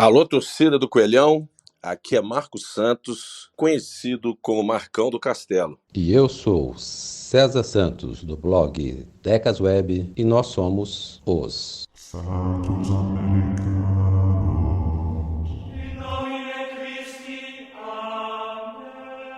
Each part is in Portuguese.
Alô, torcida do Coelhão, aqui é Marcos Santos, conhecido como Marcão do Castelo. E eu sou César Santos, do blog Decas Web, e nós somos os Santos Americanos.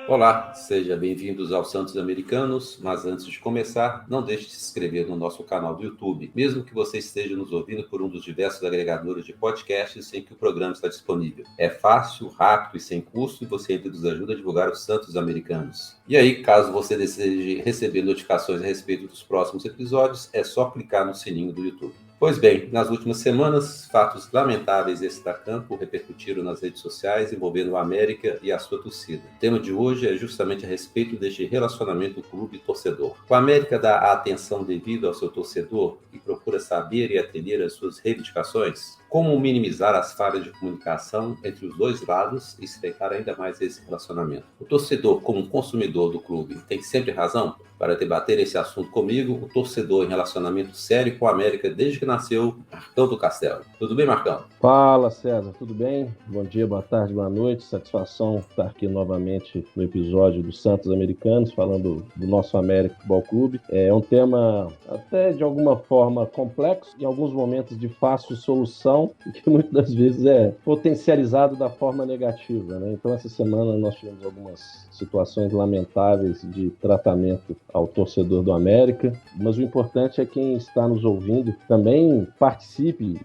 Olá, seja bem-vindos aos Santos Americanos, mas antes de começar, não deixe de se inscrever no nosso canal do YouTube, mesmo que você esteja nos ouvindo por um dos diversos agregadores de podcasts em que o programa está disponível. É fácil, rápido e sem custo e você ainda nos ajuda a divulgar os Santos Americanos. E aí, caso você deseje receber notificações a respeito dos próximos episódios, é só clicar no sininho do YouTube. Pois bem, nas últimas semanas, fatos lamentáveis extracampo repercutiram nas redes sociais envolvendo o América e a sua torcida. O tema de hoje é justamente a respeito deste relacionamento clube-torcedor. O América dá a atenção devida ao seu torcedor e procura saber e atender às suas reivindicações? Como minimizar as falhas de comunicação entre os dois lados e estreitar ainda mais esse relacionamento? O torcedor, como consumidor do clube, tem sempre razão? Para debater esse assunto comigo, o torcedor em relacionamento sério com a América desde que nasceu, Marcão do Castelo. Tudo bem, Marcão? Fala, César, tudo bem? Bom dia, boa tarde, boa noite. Satisfação estar aqui novamente no episódio dos Santos Americanos, falando do nosso América Futebol Clube. É um tema até de alguma forma complexo, em alguns momentos de fácil solução, e que muitas das vezes é potencializado da forma negativa, né? Então, essa semana nós tivemos algumas situações lamentáveis de tratamento ao torcedor do América, mas o importante é quem está nos ouvindo também participe.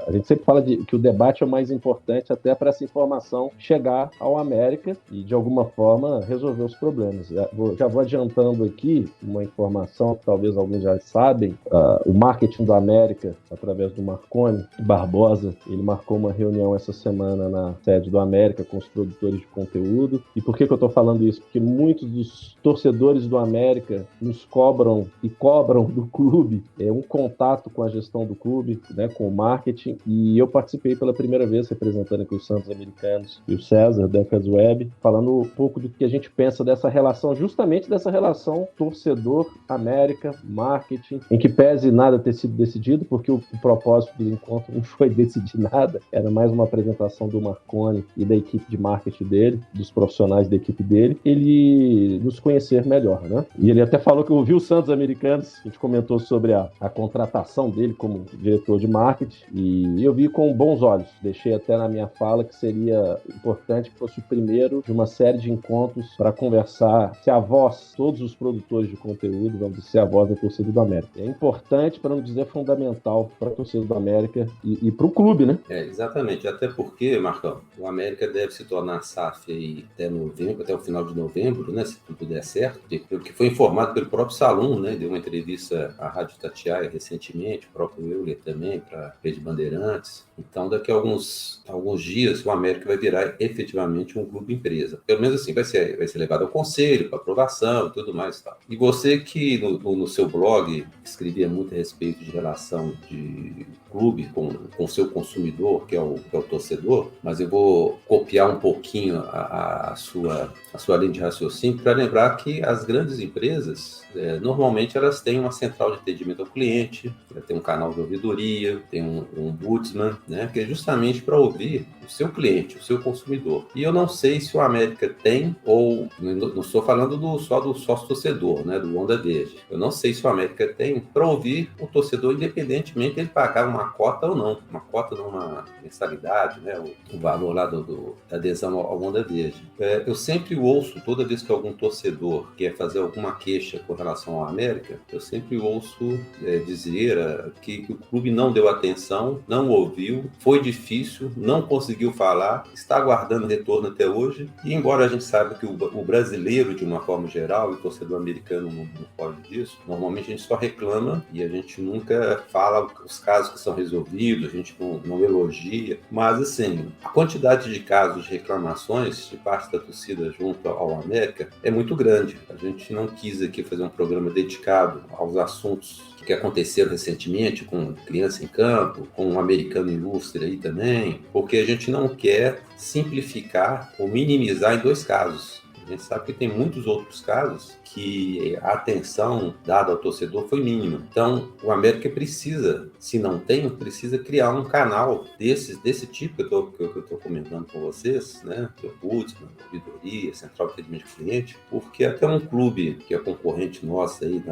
A gente sempre fala que o debate é o mais importante até para essa informação chegar ao América e, de alguma forma, resolver os problemas. Já vou adiantando aqui uma informação que talvez alguns já sabem. O marketing do América, através do Marconi Barbosa, ele marcou uma reunião essa semana na sede do América com os produtores de conteúdo. E por que eu estou falando isso? Porque muitos dos torcedores do América nos cobram e cobram do clube um contato com a gestão do clube, né, com o marketing, e eu participei pela primeira vez representando aqui os Santos Americanos e o César, Decas Web, falando um pouco do que a gente pensa dessa relação, justamente dessa relação torcedor-América-marketing, em que pese nada ter sido decidido, porque o propósito do encontro não foi decidir nada, era mais uma apresentação do Marconi e da equipe de marketing dele, dos profissionais da equipe dele, ele nos conhecer melhor, né? E ele até falou que eu ouvi os Santos Americanos, a gente comentou sobre a contratação dele como diretor de marketing, e eu vi com bons olhos. Deixei até na minha fala que seria importante que fosse o primeiro de uma série de encontros para conversar, ser a voz, todos os produtores de conteúdo, vamos dizer, ser a voz da torcida do América. É importante, para não dizer fundamental, para a torcida do América e para o clube, né? Exatamente. Até porque, Marcão, o América deve se tornar SAF aí até novembro, até o final de novembro, né? Se tudo der certo. Pelo que foi informado pelo próprio Salum, né? Deu uma entrevista à Rádio Tatiaia recentemente, o próprio Euler também, para a Rede Bandeirantes. Então, daqui a alguns dias, o América vai virar efetivamente um clube empresa. Pelo menos assim, vai ser levado ao conselho, para aprovação e tudo mais. Tal. E você que no seu blog escrevia muito a respeito de relação de clube com o seu consumidor, que é o torcedor, mas eu vou copiar um pouquinho a sua linha de raciocínio para lembrar que as grandes empresas, normalmente elas têm uma central de atendimento ao cliente, tem um canal de ouvidoria, tem um ombudsman, né, que é justamente para ouvir o seu cliente, o seu consumidor. E eu não sei se o América tem, ou não estou falando só do sócio-torcedor, né, do Onda Verde. Eu não sei se o América tem para ouvir o torcedor, independentemente dele pagar uma cota ou não. Uma cota não, uma mensalidade, né, o valor lá da adesão ao Onda Verde. Eu sempre ouço, toda vez que algum torcedor quer fazer alguma queixa com relação ao América, eu sempre ouço dizer que o clube não deu atenção, não ouviu, foi difícil, não conseguiu falar, está aguardando retorno até hoje, e embora a gente saiba que o brasileiro, de uma forma geral, e o torcedor americano não foge disso, normalmente a gente só reclama e a gente nunca fala os casos que são resolvidos, a gente não elogia, mas assim, a quantidade de casos de reclamações de parte da torcida junto ao América é muito grande. A gente não quis aqui fazer um programa dedicado aos assuntos que aconteceram recentemente com Criança em Campo, com um americano ilustre aí também, porque a gente não quer simplificar ou minimizar em dois casos. A gente sabe que tem muitos outros casos que a atenção dada ao torcedor foi mínima. Então, o América precisa, se não tem, precisa criar um canal desse tipo que eu estou comentando com vocês, né? O Ombudsman, Ouvidoria, Central de Atendimento ao Cliente, porque até um clube que é concorrente nosso aí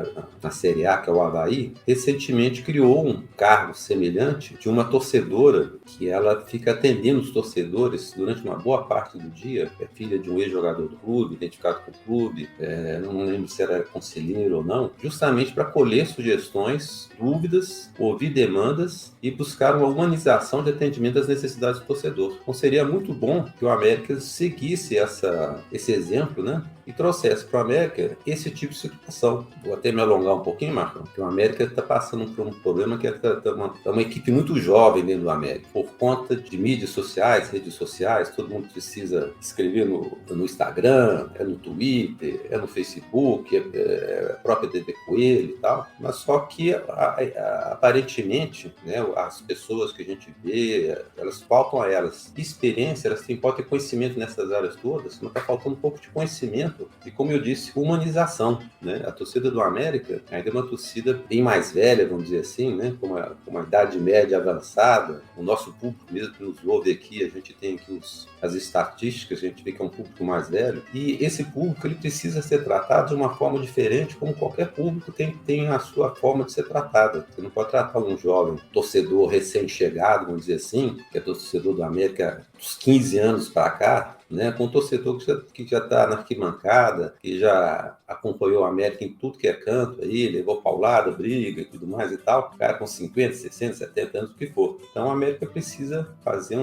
na Série A, que é o Avaí, recentemente criou um cargo semelhante de uma torcedora que ela fica atendendo os torcedores durante uma boa parte do dia, é filha de um ex-jogador do clube, identificado com o clube, não lembro se era conselheiro ou não, justamente para colher sugestões, dúvidas, ouvir demandas e buscar uma humanização de atendimento às necessidades do torcedor. Então seria muito bom que o América seguisse esse exemplo, né? E trouxesse para o América esse tipo de situação. Vou até me alongar um pouquinho, Marcão, porque o América está passando por um problema que é uma equipe muito jovem dentro do América. Por conta de mídias sociais, redes sociais, todo mundo precisa escrever no Instagram, no Twitter, no Facebook, a própria TV Coelho e tal. Mas só que, aparentemente, né, as pessoas que a gente vê, elas faltam a elas experiência, podem ter conhecimento nessas áreas todas, mas está faltando um pouco de conhecimento e, como eu disse, humanização, né? A torcida do América ainda é uma torcida bem mais velha, vamos dizer assim, né? Com uma idade média avançada. O nosso público mesmo que nos ouve aqui, a gente tem aqui as estatísticas, a gente vê que é um público mais velho. E esse público ele precisa ser tratado de uma forma diferente, como qualquer público tem a sua forma de ser tratado. Você não pode tratar um jovem torcedor recém-chegado, vamos dizer assim, que é torcedor do América dos 15 anos para cá, né, com um torcedor que já está na arquibancada, que já acompanhou a América em tudo que é canto, aí, levou paulada, briga e tudo mais e tal, cara com 50, 60, 70 anos, o que for. Então a América precisa fazer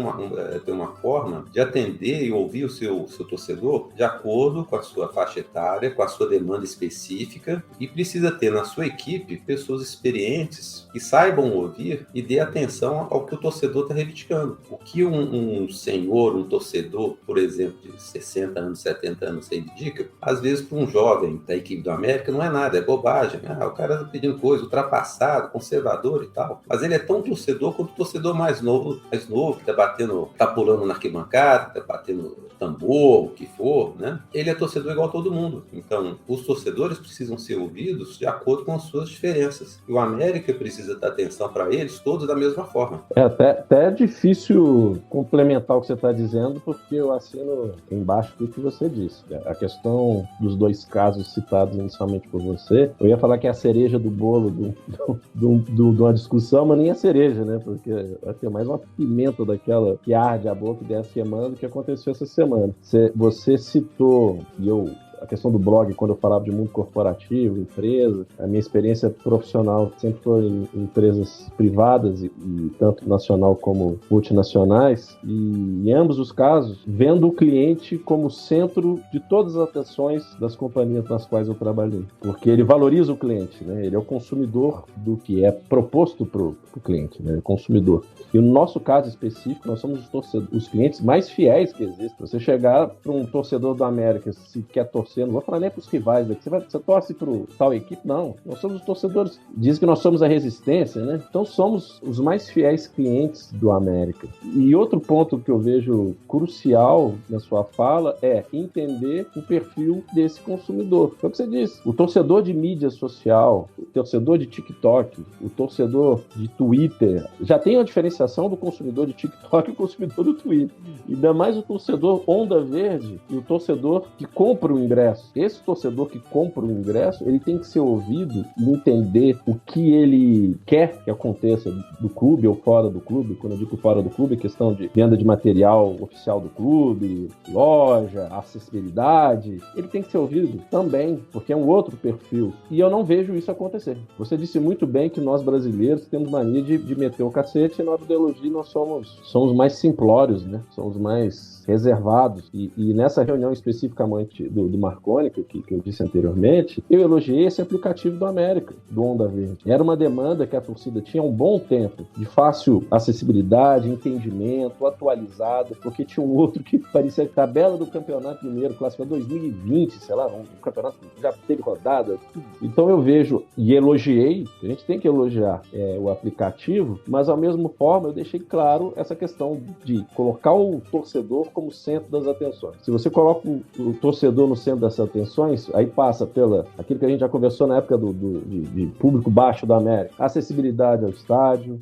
ter uma forma de atender e ouvir o seu torcedor de acordo com a sua faixa etária, com a sua demanda específica, e precisa ter na sua equipe pessoas experientes que saibam ouvir e dê atenção ao que o torcedor está reivindicando. O que um senhor, um torcedor, por exemplo, de 60 anos, 70 anos, reivindica, às vezes para um jovem da equipe do América não é nada, é bobagem. O cara está pedindo coisa, ultrapassado, conservador e tal. Mas ele é tão torcedor quanto o torcedor mais novo que está pulando na arquibancada, está batendo tambor, o que for, né? Ele é torcedor igual a todo mundo. Então, os torcedores precisam ser ouvidos de acordo com as suas diferenças. E o América precisa dar atenção para eles todos da mesma forma. Até é difícil complementar o que você está dizendo, porque eu assino embaixo do que você disse. A questão dos dois casos citados inicialmente por você, eu ia falar que é a cereja do bolo de uma discussão, mas nem a cereja, né? Porque vai ter mais uma pimenta daquela que arde a boca e desce queimando, que aconteceu essa semana. Você citou, a questão do blog, quando eu falava de mundo corporativo, empresa, a minha experiência profissional sempre foi em empresas privadas e tanto nacional como multinacionais, e em ambos os casos, vendo o cliente como centro de todas as atenções das companhias nas quais eu trabalhei, porque ele valoriza o cliente, né? Ele é o consumidor do que é proposto para o cliente, né? O consumidor. E no nosso caso específico, nós somos os clientes mais fiéis que existem. Você chegar para um torcedor do América, se quer torcer, não vou falar nem para os rivais daqui, você torce para tal equipe? Não, nós somos os torcedores, diz que nós somos a resistência, né? Então somos os mais fiéis clientes do América. E outro ponto que eu vejo crucial na sua fala é entender o perfil desse consumidor. Foi o que você disse, o torcedor de mídia social, o torcedor de TikTok, o torcedor de Twitter, já tem a diferenciação do consumidor de TikTok e o consumidor do Twitter. Ainda mais o torcedor onda verde e o torcedor que compra o ingresso. Esse torcedor que compra o ingresso, ele tem que ser ouvido e entender o que ele quer que aconteça do clube ou fora do clube. Quando eu digo fora do clube, é questão de venda de material oficial do clube, loja, acessibilidade. Ele tem que ser ouvido também, porque é um outro perfil. E eu não vejo isso acontecer. Você disse muito bem que nós brasileiros temos mania de meter o cacete, e na hora do elogio nós somos mais simplórios, né? Somos mais reservados. E nessa reunião especificamente do Marconi, que eu disse anteriormente, eu elogiei esse aplicativo do América, do Onda Verde. Era uma demanda que a torcida tinha há um bom tempo, de fácil acessibilidade, entendimento, atualizado, porque tinha um outro que parecia tabela do Campeonato Mineiro, classificado 2020, sei lá, um campeonato que já teve rodada. Então eu vejo e elogiei, a gente tem que elogiar o aplicativo, mas ao mesmo forma eu deixei claro essa questão de colocar o torcedor como centro das atenções. Se você coloca o torcedor no centro das atenções, aí passa pela aquilo que a gente já conversou na época de público baixo da América, acessibilidade ao estádio,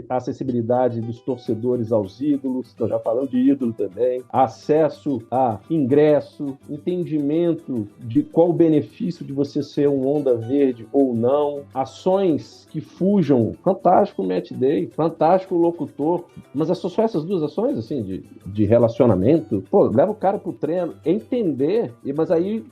acessibilidade dos torcedores aos ídolos, estou já falando de ídolo também, acesso a ingresso, entendimento de qual o benefício de você ser um Onda Verde ou não, ações que fujam, fantástico o match day, fantástico o locutor, mas é só essas duas ações, assim, de relacionamento, pô, leva o cara pro treino, entender, mas aí,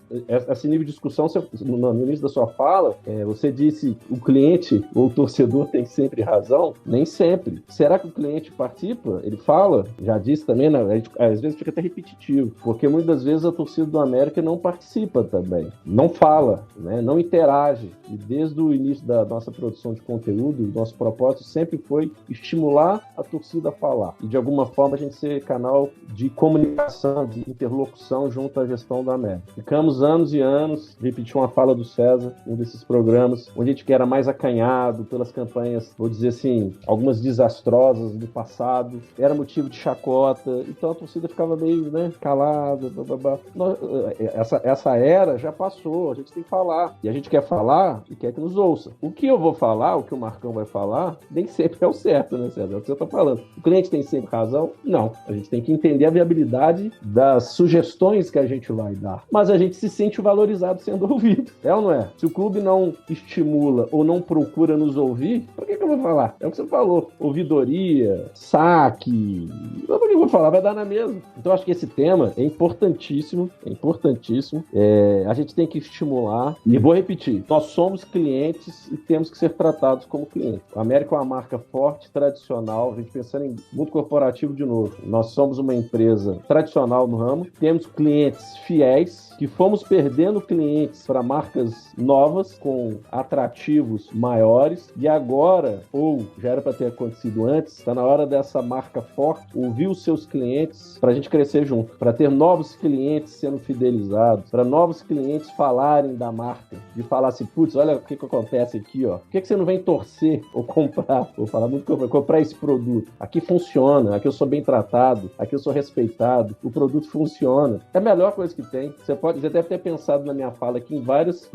esse nível de discussão, no início da sua fala, você disse, o cliente ou o torcedor tem sempre razão, nem sempre. Será que o cliente participa? Ele fala, já disse também, né? Às vezes fica até repetitivo, porque muitas vezes a torcida do América não participa também, não fala, né? Não interage, e desde o início da nossa produção de conteúdo, o nosso propósito sempre foi estimular a torcida a falar, e de alguma forma a gente ser canal de comunicação, de interlocução junto à gestão da América. Ficamos anos e anos, repeti uma fala do César, um desses programas, onde a gente era mais acanhado pelas campanhas, vou dizer assim, algumas desastrosas do passado, era motivo de chacota, então a torcida ficava meio, né, calada, blá. Essa era já passou, a gente tem que falar, e a gente quer falar e quer que nos ouça. O que eu vou falar, o que o Marcão vai falar, nem sempre é o certo, né, César? É o que você está falando. O cliente tem sempre razão? Não. A gente tem que entender a viabilidade das sugestões que a gente vai dar. Mas a gente se sente valorizado sendo ouvido. É ou não é? Se o clube não estimula ou não procura nos ouvir, por que eu vou falar? É o que você falou. Ouvidoria, saque. Por que eu vou falar? Vai dar na mesma. Então, acho que esse tema é importantíssimo. É importantíssimo. A gente tem que estimular. E vou repetir. Nós somos clientes e temos que ser tratados como clientes. A América é uma marca forte, tradicional. A gente pensando em mundo corporativo de novo. Nós somos uma empresa tradicional no ramo. Temos clientes fiéis, que fomos perdendo clientes para marcas novas, com atrativos maiores, e agora, ou já era para ter acontecido antes, está na hora dessa marca forte ouvir os seus clientes para a gente crescer junto, para ter novos clientes sendo fidelizados, para novos clientes falarem da marca, de falar assim, putz, olha o que acontece aqui, ó. Por que você não vem torcer ou comprar, ou falar muito comprar esse produto? Aqui funciona, aqui eu sou bem tratado, aqui eu sou respeitado, o produto funciona. É a melhor coisa que tem. Você deve ter pensado na minha fala aqui em vários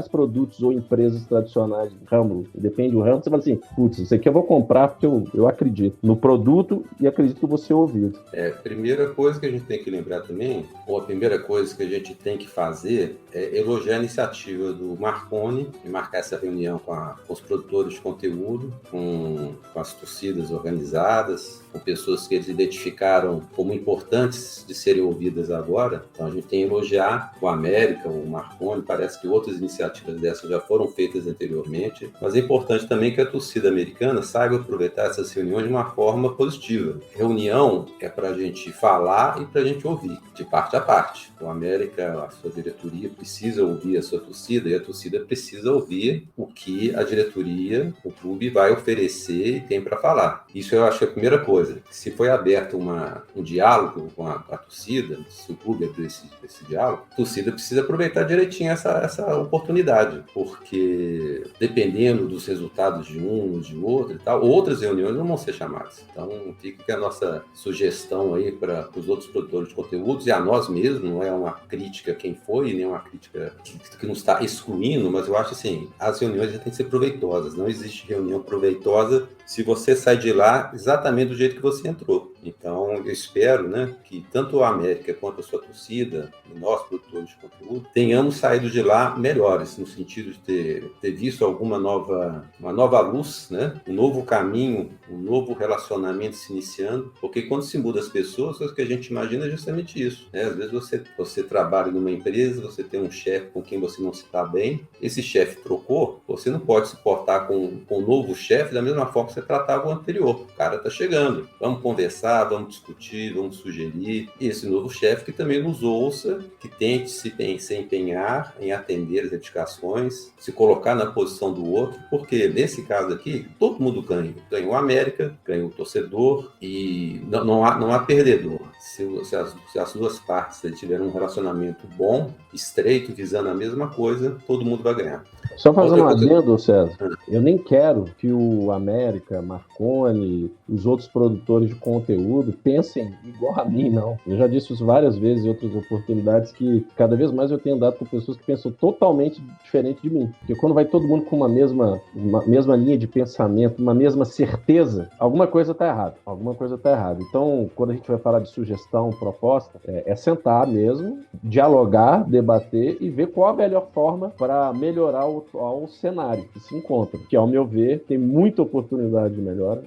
produtos ou empresas tradicionais do ramo, depende do ramo, você fala assim, putz, isso aqui eu vou comprar porque eu acredito no produto e acredito que eu vou ser ouvido. Primeira coisa que a gente tem que lembrar também, ou a primeira coisa que a gente tem que fazer é elogiar a iniciativa do Marconi de marcar essa reunião com os produtores de conteúdo, com as torcidas organizadas, com pessoas que eles identificaram como importantes de serem ouvidas agora. Então a gente tem que elogiar o América, o Marconi, parece que outras iniciativas dessas já foram feitas anteriormente, mas é importante também que a torcida americana saiba aproveitar essas reuniões de uma forma positiva. Reunião é para a gente falar e para a gente ouvir, de parte a parte. O América, a sua diretoria precisa ouvir a sua torcida e a torcida precisa ouvir o que a diretoria, o clube vai oferecer e tem para falar. Isso eu acho que é a primeira coisa. Se foi aberto um diálogo com a torcida, se o clube abriu esse diálogo, a torcida precisa aproveitar direitinho essa oportunidade, porque dependendo dos resultados de um ou de outro e tal, outras reuniões não vão ser chamadas. Então fica que a nossa sugestão aí para os outros produtores de conteúdos e a nós mesmos, não é uma crítica a quem foi, nem uma crítica que nos está excluindo, mas eu acho assim, as reuniões têm que ser proveitosas, não existe reunião proveitosa se você sai de lá exatamente do jeito que você entrou. Então, eu espero, né, que tanto a América quanto a sua torcida e nós, produtores de conteúdo, tenhamos saído de lá melhores, no sentido de ter visto uma nova luz, né, um novo caminho, um novo relacionamento se iniciando, porque quando se muda as pessoas, o que a gente imagina é justamente isso, né? Às vezes você trabalha numa empresa, você tem um chefe com quem você não se dá bem, esse chefe trocou, você não pode se portar com o novo chefe da mesma forma que você tratava o anterior. O cara está chegando, vamos conversar, conversar, vamos discutir, vamos sugerir. E esse novo chefe que também nos ouça, que tente se empenhar em atender as reivindicações, se colocar na posição do outro, porque nesse caso aqui, todo mundo ganha. Ganha o América, ganha o torcedor e não há perdedor. Se as duas partes tiverem um relacionamento bom, estreito, visando a mesma coisa, todo mundo vai ganhar. Só fazendo um adendo, César, eu nem quero que o América, Marconi, os outros produtores de conteúdo pensem igual a mim, não. Eu já disse isso várias vezes em outras oportunidades, que cada vez mais eu tenho dado com pessoas que pensam totalmente diferente de mim. Porque quando vai todo mundo com uma mesma linha de pensamento, uma mesma certeza, alguma coisa está errada. Alguma coisa está errada. Então, quando a gente vai falar de sugestão, proposta, é sentar mesmo, dialogar, debater e ver qual a melhor forma para melhorar o atual cenário que se encontra. Que, ao meu ver, tem muita oportunidade de melhora,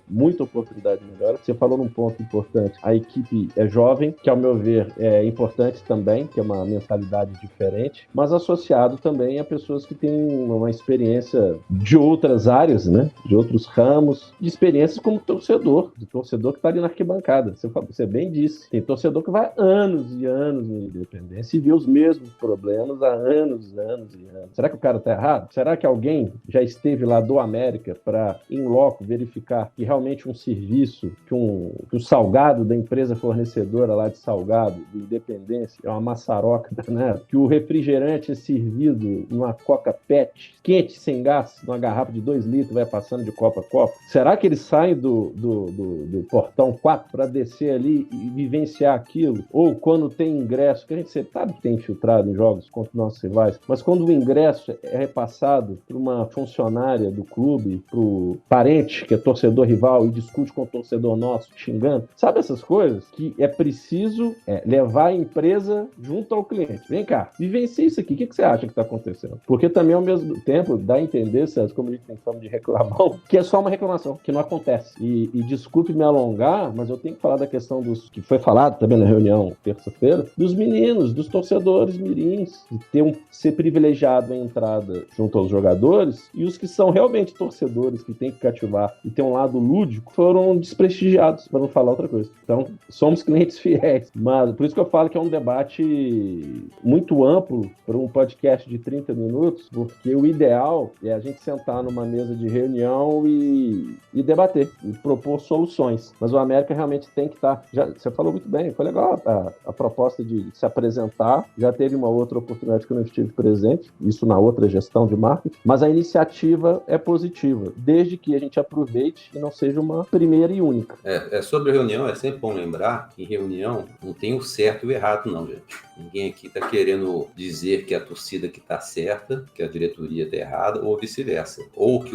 Você falou num ponto importante. A equipe é jovem, que, ao meu ver, é importante também, que é uma mentalidade diferente, mas associado também a pessoas que têm uma experiência de outras áreas, né? De outros ramos, de experiências como torcedor, de torcedor que está ali na arquibancada. Você bem disse. Tem torcedor que vai anos e anos no Independência e vê os mesmos problemas há anos e anos. Será que o cara está errado? Será que alguém já esteve lá do América para, em loco, verificar que realmente um serviço, que o salgado da empresa fornecedora lá de salgado, do Independência, é uma maçaroca, né? Que o refrigerante é servido numa Coca PET, quente, sem gás, numa garrafa de 2 litros, vai passando de copo a copo? Será que eles saem do portão 4 para descer ali e vivenciar aquilo? Ou quando tem ingresso, que a gente sabe que tem infiltrado em jogos contra o nosso rivais, mas quando o ingresso é repassado para uma funcionária do clube, para o parente que é torcedor rival e discute com o torcedor nosso, xingando, sabe essas coisas que é preciso levar a empresa junto ao cliente. Vem cá, vivencia isso aqui, o que você acha que está acontecendo? Porque também, ao mesmo tempo, dá a entender, César, como a gente tem fama de reclamão, que é só uma reclamação, que não acontece. E desculpe me alongar, mas eu tenho que falar da questão que foi falado também na reunião terça-feira, dos meninos, dos torcedores mirins, de ser privilegiado a entrada junto aos jogadores, e os que são realmente torcedores, que tem que cativar e tem um lado lúdico, foram desprestigiados, para não falar outra coisa. Então, somos clientes fiéis, mas por isso que eu falo que é um debate muito amplo para um podcast de 30 minutos, porque o ideal é a gente sentar numa mesa de reunião e debater, e propor soluções. Mas o América realmente tem que estar... Você falou muito bem, foi legal a proposta de se apresentar, já teve uma outra oportunidade que eu não estive presente, isso na outra gestão de marketing, mas a iniciativa é positiva, desde que a gente aproveite e não seja uma primeira e única. Sobre reunião, é sempre bom lembrar que em reunião não tem o certo e o errado, não, gente. Ninguém aqui está querendo dizer que a torcida que está certa, que a diretoria está errada, ou vice-versa. Ou que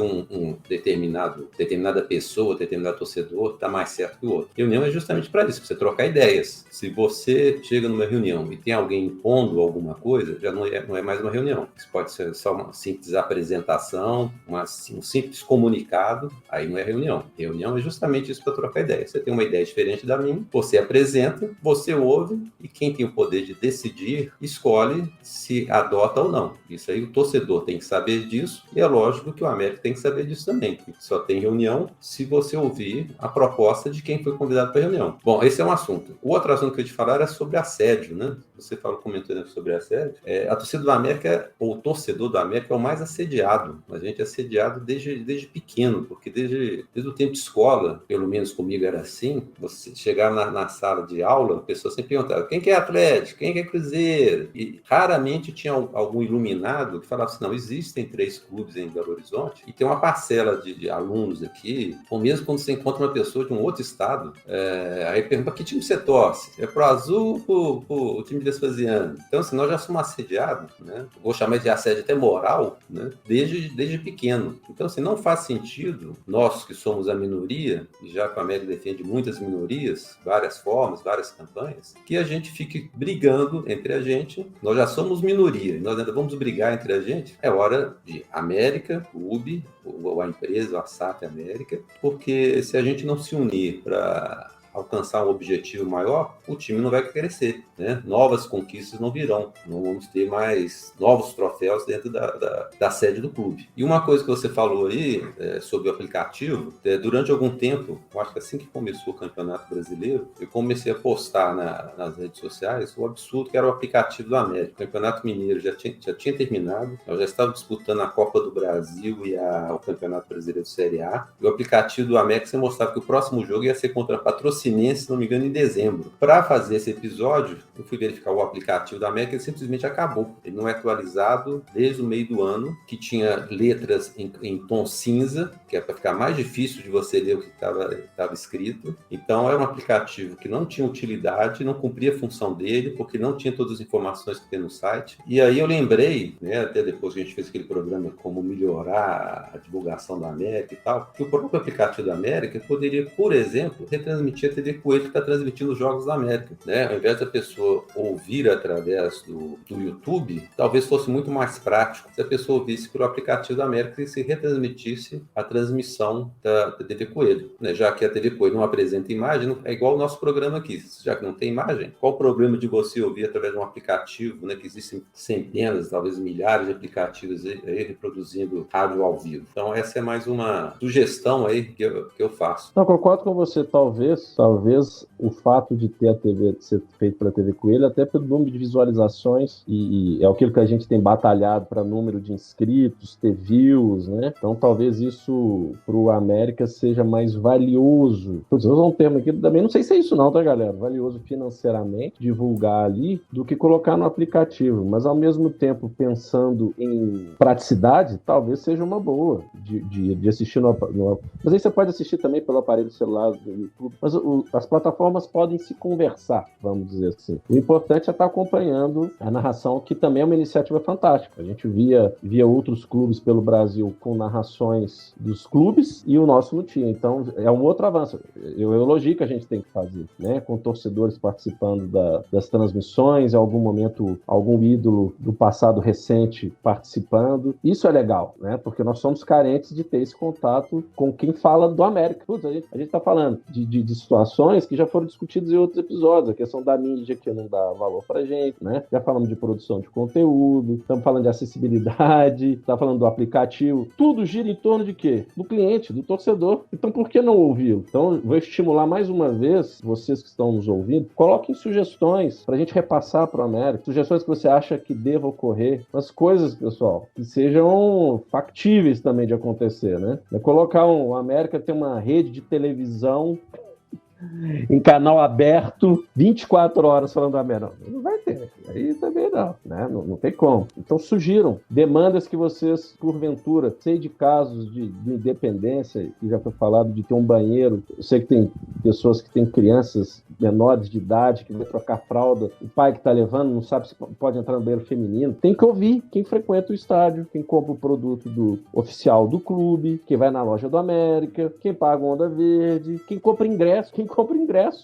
determinada pessoa, determinado torcedor está mais certo que o outro. Reunião é justamente para isso, para você trocar ideias. Se você chega numa reunião e tem alguém impondo alguma coisa, já não é mais uma reunião. Isso pode ser só uma simples apresentação, um simples comunicado, aí não é reunião. Reunião é justamente isso, para trocar ideias. Você tem uma ideia diferente da minha, você apresenta, você ouve, e quem tem o poder de decidir, escolhe se adota ou não. Isso aí o torcedor tem que saber disso, e é lógico que o América tem que saber disso também, porque só tem reunião se você ouvir a proposta de quem foi convidado para a reunião. Bom, esse é um assunto. O outro assunto que eu ia te falar era sobre assédio, né? Você comentou sobre assédio. A torcida do América, ou o torcedor do América, é o mais assediado. A gente é assediado desde pequeno, porque desde o tempo de escola, pelo menos comigo era assim, você chegava na sala de aula, a pessoa sempre perguntava: quem que é Atlético? Quem que é Cruzeiro? E raramente tinha algum iluminado que falava assim: não, existem 3 clubes em Belo Horizonte e tem uma parcela de alunos aqui, ou mesmo quando você encontra uma pessoa de um outro estado, aí pergunta: que time você torce? É pro Azul ou pro time de Vespasiano? Então, assim, nós já somos assediados, né? Vou chamar de assédio até moral, né? Desde pequeno. Então, assim, não faz sentido nós que somos a minoria, e já que a América defende muitas minorias, várias formas, várias campanhas, que a gente fique brigando entre a gente. Nós já somos minoria e nós ainda vamos brigar entre a gente. É hora de América, clube, ou a empresa, a SAF América, porque se a gente não se unir para alcançar um objetivo maior, o time não vai crescer, né? Novas conquistas não virão, não vamos ter mais novos troféus dentro da sede do clube. E uma coisa que você falou aí sobre o aplicativo, durante algum tempo, eu acho que assim que começou o Campeonato Brasileiro, eu comecei a postar nas redes sociais o absurdo que era o aplicativo do América. O Campeonato Mineiro já tinha terminado, eu já estava disputando a Copa do Brasil e o Campeonato Brasileiro de Série A, e o aplicativo do América você mostrava que o próximo jogo ia ser contra a Patrocinense, se não me engano, em dezembro. Para fazer esse episódio, eu fui verificar o aplicativo da América e ele simplesmente acabou. Ele não é atualizado desde o meio do ano, que tinha letras em tom cinza, que é para ficar mais difícil de você ler o que estava escrito. Então, era um aplicativo que não tinha utilidade, não cumpria a função dele, porque não tinha todas as informações que tem no site. E aí eu lembrei, né, até depois que a gente fez aquele programa como melhorar a divulgação da América e tal, que o próprio aplicativo da América poderia, por exemplo, retransmitir a TV Coelho que está transmitindo os Jogos da América, né? Ao invés da pessoa ouvir através do YouTube, talvez fosse muito mais prático se a pessoa ouvisse pelo aplicativo da América e se retransmitisse a transmissão da TV Coelho, né? Já que a TV Coelho não apresenta imagem, é igual o nosso programa aqui, já que não tem imagem, qual o problema de você ouvir através de um aplicativo, né? Que existem centenas, talvez milhares de aplicativos aí reproduzindo rádio ao vivo. Então essa é mais uma sugestão aí que eu faço. Não, concordo com você, talvez o fato de ter a TV ser feito para a TV Coelho, até pelo número de visualizações, e é aquilo que a gente tem batalhado para número de inscritos, ter views, né? Então talvez isso para o América seja mais valioso. Vou usar um termo aqui, também não sei se é isso não, tá, galera? Valioso financeiramente, divulgar ali, do que colocar no aplicativo, mas ao mesmo tempo pensando em praticidade, talvez seja uma boa de assistir no. Mas aí você pode assistir também pelo aparelho celular do YouTube, mas as plataformas podem se conversar, vamos dizer assim. O importante é estar acompanhando a narração, que também é uma iniciativa fantástica. A gente via outros clubes pelo Brasil com narrações dos clubes e o nosso não tinha. Então, é um outro avanço. Eu elogio que a gente tem que fazer, né? Com torcedores participando das transmissões, em algum momento, algum ídolo do passado recente participando. Isso é legal, né? Porque nós somos carentes de ter esse contato com quem fala do América. Putz, a gente está falando de situações que já foram discutidas em outros episódios, a questão da mídia que não dá valor pra gente, né? Já falamos de produção de conteúdo, estamos falando de acessibilidade, está falando do aplicativo, tudo gira em torno de quê? Do cliente, do torcedor. Então por que não ouvi-lo? Então vou estimular mais uma vez, vocês que estão nos ouvindo, coloquem sugestões pra gente repassar para o América, sugestões que você acha que deva ocorrer, as coisas, pessoal, que sejam factíveis também de acontecer, né? Colocar o América ter uma rede de televisão em canal aberto, 24 horas falando da América. Não vai ter. Aí também não, né? Não tem como. Então sugiram demandas que vocês, porventura, sei de casos de independência, que já foi falado de ter um banheiro. Eu sei que tem pessoas que têm crianças menores de idade, que vai trocar fralda, o pai que está levando não sabe se pode entrar no banheiro feminino. Tem que ouvir quem frequenta o estádio, quem compra o produto oficial do clube, quem vai na loja do América, quem paga o Onda Verde, quem compra ingresso,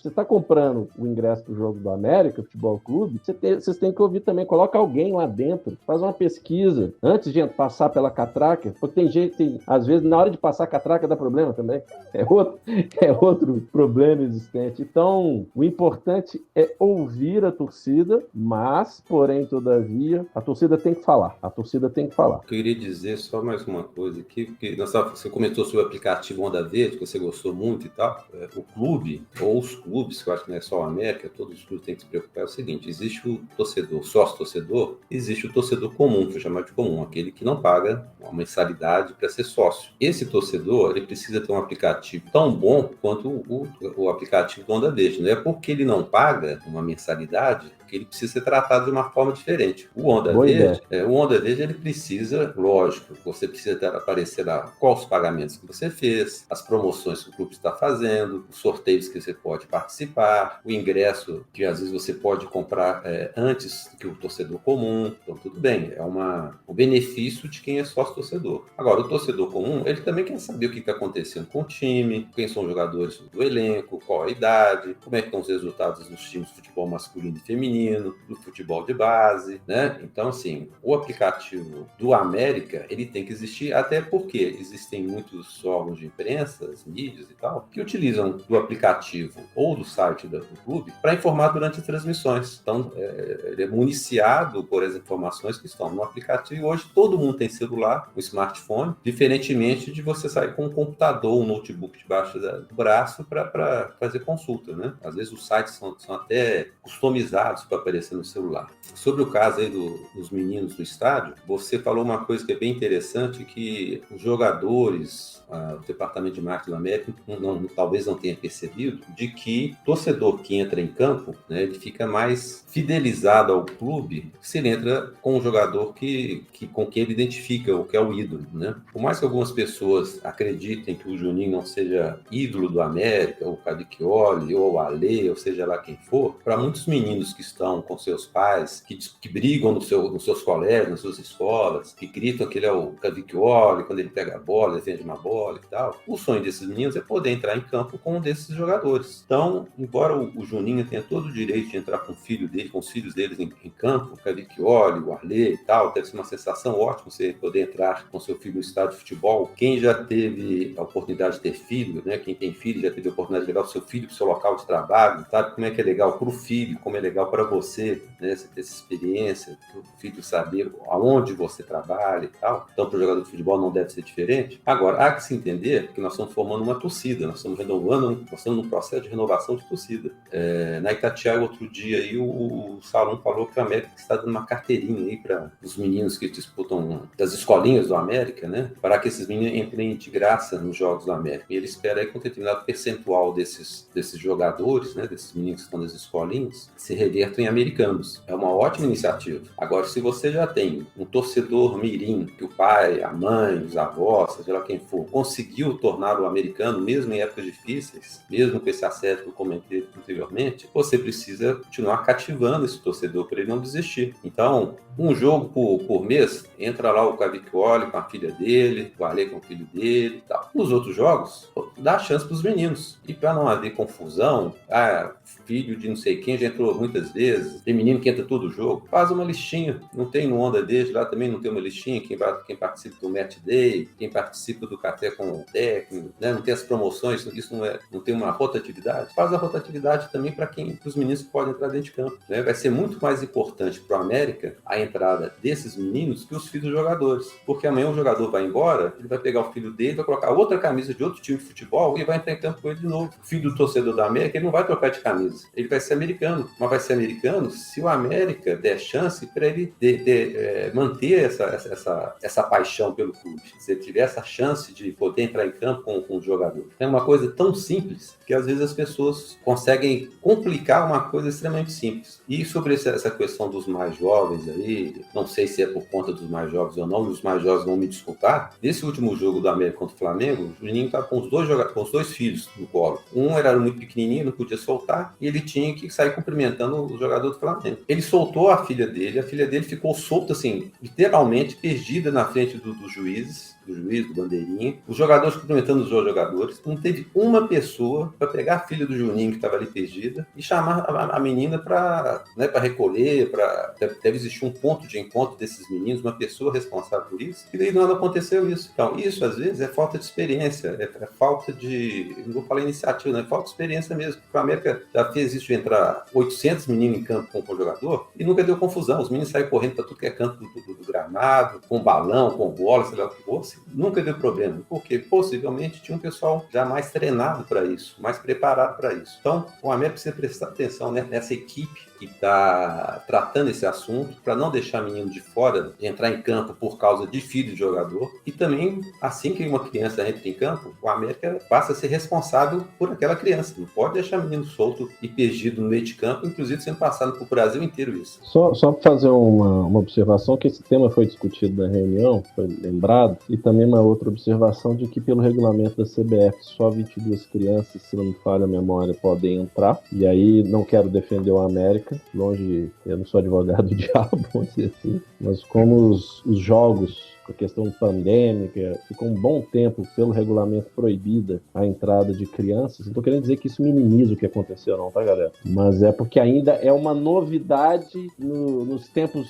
Você está comprando o ingresso do jogo do América, Futebol Clube, vocês têm que ouvir também, coloca alguém lá dentro, faz uma pesquisa, antes de passar pela catraca, porque tem gente, às vezes, na hora de passar a catraca dá problema também, é outro problema existente. Então, o importante é ouvir a torcida, mas, porém, todavia, a torcida tem que falar, Eu queria dizer só mais uma coisa aqui, porque você comentou sobre o aplicativo Onda Verde, que você gostou muito e tal, o clube, ou os clubes, que eu acho que não é só a América, todos os clubes têm que se preocupar, é o seguinte: existe o torcedor, sócio-torcedor, existe o torcedor comum, que eu chamo de comum, aquele que não paga uma mensalidade para ser sócio. Esse torcedor, ele precisa ter um aplicativo tão bom quanto o aplicativo do Onda Verde. Não é porque ele não paga uma mensalidade que ele precisa ser tratado de uma forma diferente. O Onda Verde, ele precisa, lógico, você precisa aparecer lá quais os pagamentos que você fez, as promoções que o clube está fazendo, os sorteios que você pode participar, o ingresso que às vezes você pode comprar antes que o torcedor comum. Então tudo bem, é o benefício de quem é sócio-torcedor. Agora, o torcedor comum, ele também quer saber o que está acontecendo com o time, quem são os jogadores do elenco, qual a idade, como é com os resultados dos times de futebol masculino e feminino, do futebol de base, né? Então, assim, o aplicativo do América, ele tem que existir, até porque existem muitos órgãos de imprensa, as mídias e tal, que utilizam do aplicativo ou do site do clube para informar durante as transmissões. Então, ele é municiado por as informações que estão no aplicativo. Hoje, todo mundo tem celular, um smartphone, diferentemente de você sair com um computador, um notebook debaixo do braço para fazer consulta, né? Às vezes os sites são até customizados para aparecer no celular. Sobre o caso aí dos meninos do estádio, você falou uma coisa que é bem interessante, que os jogadores, o departamento de marketing do América talvez não tenha percebido, de que o torcedor que entra em campo, né, ele fica mais fidelizado ao clube se ele entra com um jogador com quem ele identifica, o que é o ídolo, né? Por mais que algumas pessoas acreditem que o Juninho não seja ídolo do América, ou o Cavicchioli, ou o Alê, ou seja lá quem for, para muitos meninos que estão com seus pais, que brigam nos seus colégios, nas suas escolas, que gritam que ele é o Cavicchioli quando ele pega a bola, defende uma bola e tal, o sonho desses meninos é poder entrar em campo com um desses jogadores. Então, embora o Juninho tenha todo o direito de entrar com o filho dele, com os filhos deles em campo, o Cavicchioli, o Arlê e tal, deve ser uma sensação ótima você poder entrar com seu filho no estádio de futebol. Quem já teve a oportunidade de ter filho, né? Quem tem filho já teve a oportunidade de levar o seu filho para o seu local de trabalho, sabe como é que é legal para o filho, como é legal para você, né? Você ter essa experiência, o filho saber aonde você trabalha e tal. Então, para o jogador de futebol não deve ser diferente. Agora, há que se entender que nós estamos formando uma torcida, nós estamos num processo de renovação de torcida. Na Itatiaia, outro dia, aí, o Salom falou que o América está dando uma carteirinha aí para os meninos que disputam das escolinhas do América, né? Para que esses meninos entrem de graça nos jogos do América. E ele espera aí que um determinado percentual desses jogadores, né? Desses meninos que estão nas escolinhas, se revertam em americanos. É uma ótima iniciativa. Agora, se você já tem um torcedor mirim, que o pai, a mãe, os avós, seja lá quem for, conseguiu tornar o americano, mesmo em épocas difíceis, mesmo com esse assédio que eu comentei anteriormente, você precisa continuar cativando esse torcedor para ele não desistir. Então, um jogo por mês, entra lá o Cavicchioli com a filha dele, o Alê com o filho dele e tal. Nos outros jogos, dá chance para os meninos. E para não haver confusão, filho de não sei quem já entrou muitas vezes, tem menino que entra todo jogo, faz uma listinha. Não tem no Onda Desde, lá também não tem uma listinha, quem participa do Match Day, quem participa do Café com o Técnico, né? Não tem as promoções, isso não tem uma rotatividade. Faz a rotatividade também para os meninos que podem entrar dentro de campo, né? Vai ser muito mais importante para o América a entrada desses meninos que os filhos dos jogadores, porque amanhã o jogador vai embora, ele vai pegar o filho dele, vai colocar outra camisa de outro time de futebol e vai entrar em campo com ele de novo. O filho do torcedor da América, ele não vai trocar de camisa, ele vai ser americano, mas vai ser americano se o América der chance para ele manter essa paixão pelo clube, se ele tiver essa chance de poder entrar em campo com o jogador. É uma coisa tão simples que às vezes as pessoas conseguem complicar uma coisa extremamente simples. E sobre essa questão dos mais jovens aí, não sei se é por conta dos mais jovens ou não, os mais jovens vão me desculpar. Nesse último jogo do América contra o Flamengo, o Juninho estava com os dois filhos no colo. Um era muito pequenininho, não podia soltar, e ele tinha que sair cumprimentando o jogador do Flamengo. Ele soltou a filha dele ficou solta, assim, literalmente perdida na frente dos juízes, do bandeirinha, os jogadores cumprimentando os jogadores. Não teve uma pessoa para pegar a filha do Juninho que estava ali perdida e chamar a menina para recolher, deve existir um ponto de encontro desses meninos, uma pessoa responsável por isso, e daí não aconteceu isso. Então, isso às vezes é falta de experiência, é falta de, não vou falar iniciativa, não, é falta de experiência mesmo, porque o América já fez isso de entrar 800 meninos em campo com o jogador e nunca deu confusão, os meninos saem correndo para tudo que é canto do gramado, com balão, com bola, sei lá o que fosse, nunca deu problema, porque possivelmente tinha um pessoal já mais treinado para isso, mais preparado para isso. Então, o América precisa prestar atenção nessa equipe que está tratando esse assunto, para não deixar menino de fora de entrar em campo por causa de filho de jogador. E também, assim que uma criança entra em campo, o América passa a ser responsável por aquela criança. Não pode deixar menino solto e perdido no meio de campo, inclusive sendo passado para o Brasil inteiro isso. Só para fazer uma observação, que esse tema foi discutido na reunião, foi lembrado, e também uma outra observação de que pelo regulamento da CBF só 22 crianças, se não me falha a memória, podem entrar. E aí não quero defender o América, longe, eu não sou advogado do diabo, vamos dizer assim, mas como os jogos com a questão pandêmica, ficou um bom tempo pelo regulamento proibida a entrada de crianças. Não estou querendo dizer que isso minimiza o que aconteceu não, tá, galera? Mas é porque ainda é uma novidade nos tempos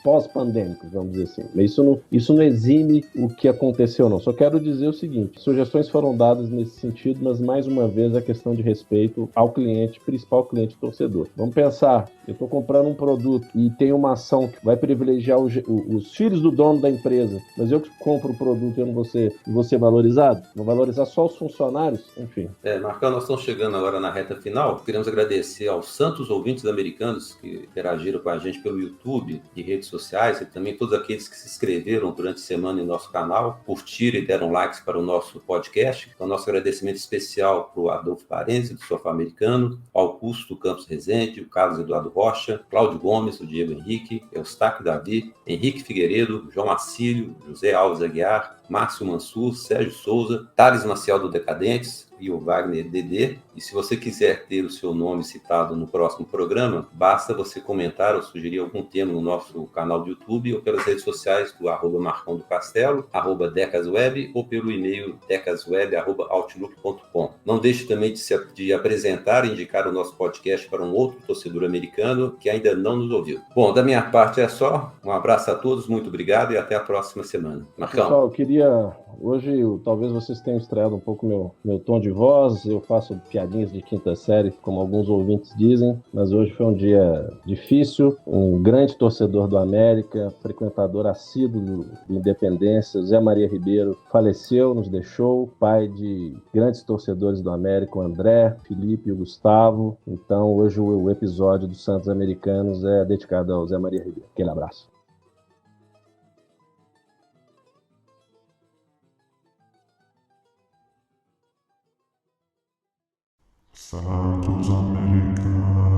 pós-pandêmicos, vamos dizer assim. Mas isso não exime o que aconteceu não. Só quero dizer o seguinte, sugestões foram dadas nesse sentido, mas mais uma vez a questão de respeito ao cliente, principal cliente torcedor. Vamos pensar, eu estou comprando um produto e tem uma ação que vai privilegiar os filhos do dono da empresa, mas eu que compro o produto e eu não vou ser valorizado? Vou valorizar só os funcionários? Enfim. Marcão, nós estamos chegando agora na reta final. Queremos agradecer aos santos ouvintes americanos que interagiram com a gente pelo YouTube e redes sociais, e também todos aqueles que se inscreveram durante a semana em nosso canal, curtiram e deram likes para o nosso podcast. Então, nosso agradecimento especial para o Adolfo Parenzi, do Sofá Americano, ao Augusto Campos Rezende, o Carlos Eduardo Rocha, Cláudio Gomes, o Diego Henrique, Eustáquio Davi, Henrique Figueiredo, João Acílio, José Alves Aguiar, Márcio Mansur, Sérgio Souza, Thales Maciel do Decadentes e o Wagner Dedê. E se você quiser ter o seu nome citado no próximo programa, basta você comentar ou sugerir algum tema no nosso canal do YouTube ou pelas redes sociais do @Marcão do Castelo, @DecasWeb ou pelo e-mail decasweb@outlook.com. Não deixe também de apresentar e indicar o nosso podcast para um outro torcedor americano que ainda não nos ouviu. Bom, da minha parte é só. Um abraço a todos, muito obrigado e até a próxima semana. Marcão. Pessoal, eu queria... Hoje, talvez vocês tenham estreado um pouco meu tom de voz, eu faço piadinhas de quinta série, como alguns ouvintes dizem, mas hoje foi um dia difícil. Um grande torcedor do América, frequentador assíduo do Independência, Zé Maria Ribeiro, faleceu, nos deixou, pai de grandes torcedores do América, o André, Felipe e o Gustavo. Então, hoje o episódio dos Santos Americanos é dedicado ao Zé Maria Ribeiro. Aquele abraço. Santos Americanos.